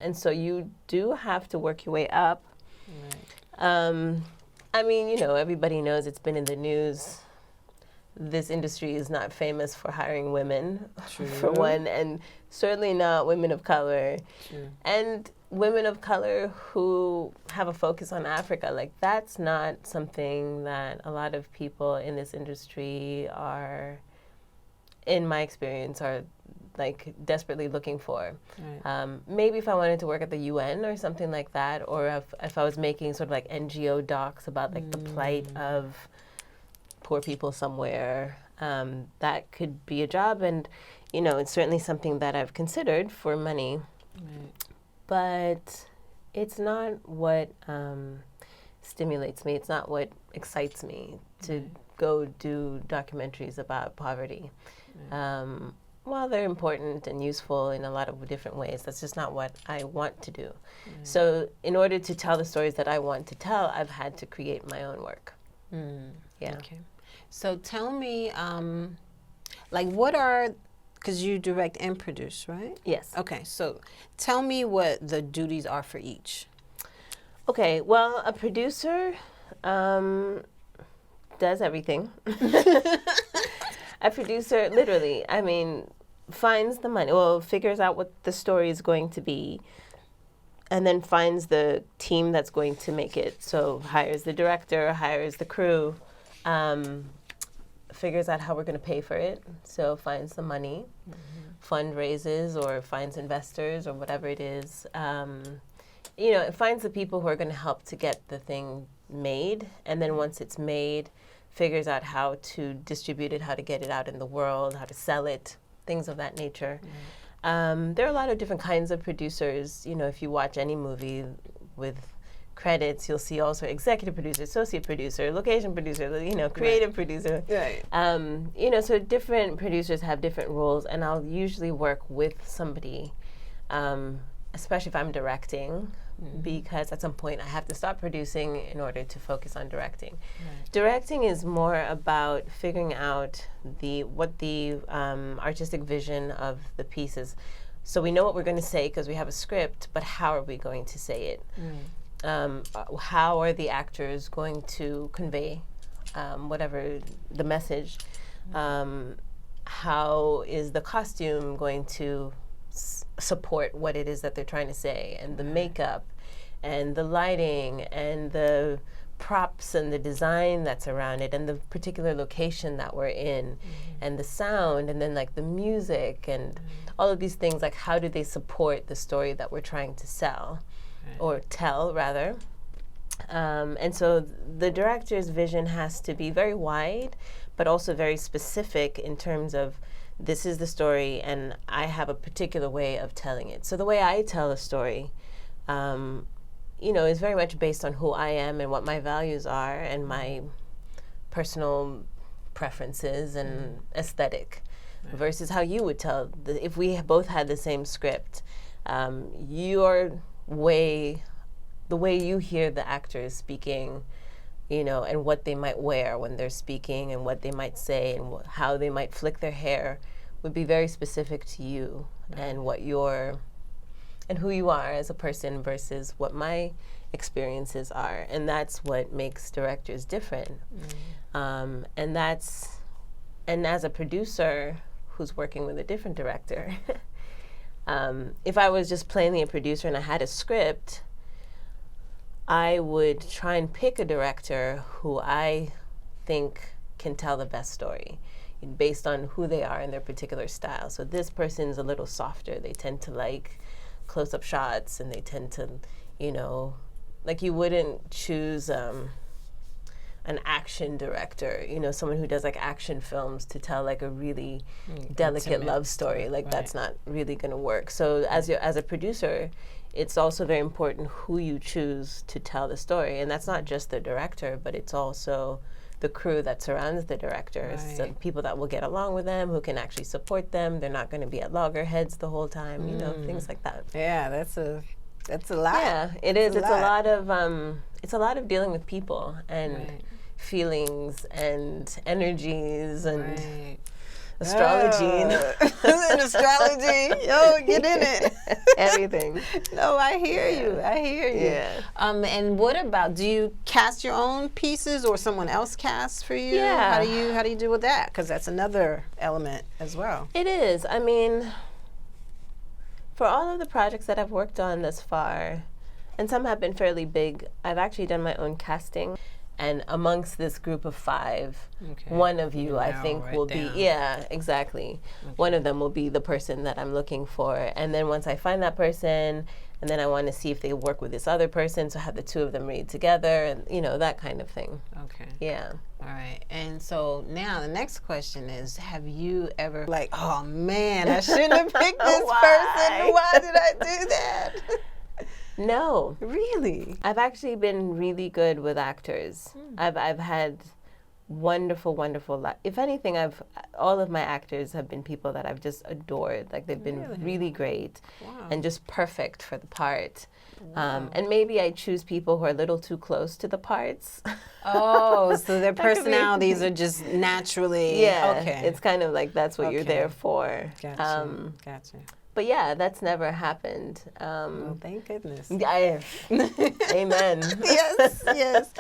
And so you do have to work your way up. Right. I mean, everybody knows it's been in the news. This industry is not famous for hiring women, for one, and certainly not women of color. True. And women of color who have a focus on Africa, like that's not something that a lot of people in this industry are, in my experience, are like desperately looking for. Right. Maybe if I wanted to work at the UN or something like that, or if I was making sort of like NGO docs about like the plight of poor people somewhere, that could be a job, and it's certainly something that I've considered for money. Right. But it's not what stimulates me. It's not what excites me to go do documentaries about poverty. Right. While they're important and useful in a lot of different ways, that's just not what I want to do. Mm. So in order to tell the stories that I want to tell, I've had to create my own work. Mm. Yeah. Okay. So tell me, like what are, because you direct and produce, right? Yes. Okay, so tell me what the duties are for each. Okay, well, a producer does everything. A producer, literally, finds the money, figures out what the story is going to be, and then finds the team that's going to make it. So hires the director, hires the crew, figures out how we're going to pay for it. So finds the money, fundraises or finds investors or whatever it is. It finds the people who are going to help to get the thing made. And then once it's made, figures out how to distribute it, how to get it out in the world, how to sell it, things of that nature. There are a lot of different kinds of producers. If you watch any movie with credits, you'll see also executive producer, associate producer, location producer, creative producer. Right. So different producers have different roles, and I'll usually work with somebody, especially if I'm directing, because at some point I have to stop producing in order to focus on directing. Right. Directing is more about figuring out what the artistic vision of the piece is. So we know what we're going to say because we have a script, but how are we going to say it? How are the actors going to convey whatever the message? How is the costume going to support what it is that they're trying to say, and the makeup and the lighting and the props and the design that's around it and the particular location that we're in and the sound and then like the music and all of these things, like how do they support the story that we're trying to sell or tell rather. And so the director's vision has to be very wide but also very specific in terms of this is the story and I have a particular way of telling it. So the way I tell a story is very much based on who I am and what my values are and my personal preferences and aesthetic versus how you would tell. If we both had the same script, the way you hear the actors speaking, and what they might wear when they're speaking and what they might say and how they might flick their hair would be very specific to you and and who you are as a person versus what my experiences are. And that's what makes directors different. And as a producer who's working with a different director, if I was just plainly a producer and I had a script, I would try and pick a director who I think can tell the best story based on who they are and their particular style. So this person's a little softer. They tend to like close-up shots and they tend to, like you wouldn't choose an action director, someone who does like action films to tell like a really delicate love story. Like that's not really going to work. So as a producer, it's also very important who you choose to tell the story. And that's not just the director, but it's also the crew that surrounds the directors, so people that will get along with them, who can actually support them. They're not going to be at loggerheads the whole time, things like that. Yeah, that's a lot. Yeah, it is. It's a lot of dealing with people and feelings and energies and astrology, and astrology. Yo, get in it. everything. No, I hear you. I hear you. Yeah. And what about, do you cast your own pieces or someone else casts for you? Yeah. How do you do with that? Because that's another element as well. It is. I mean, for all of the projects that I've worked on thus far, and some have been fairly big, I've actually done my own casting. And amongst this group of 5, one of you, I think, will be, exactly. Okay. One of them will be the person that I'm looking for. And then once I find that person, and then I want to see if they work with this other person, so have the 2 of them read together, and, you know, that kind of thing. Okay. Yeah. All right. And so now the next question is, have you ever, like, oh, man, I shouldn't have picked this person. Why did I do that? No. Really? I've actually been really good with actors. I've had wonderful, if anything, all of my actors have been people that I've just adored. Like, they've been really great and just perfect for the part. And maybe I choose people who are a little too close to the parts. Oh, so their personalities are just naturally. Yeah. Okay. It's kind of like that's what you're there for. Gotcha. Gotcha. But yeah, that's never happened. Well, thank goodness. Amen. Yes, yes.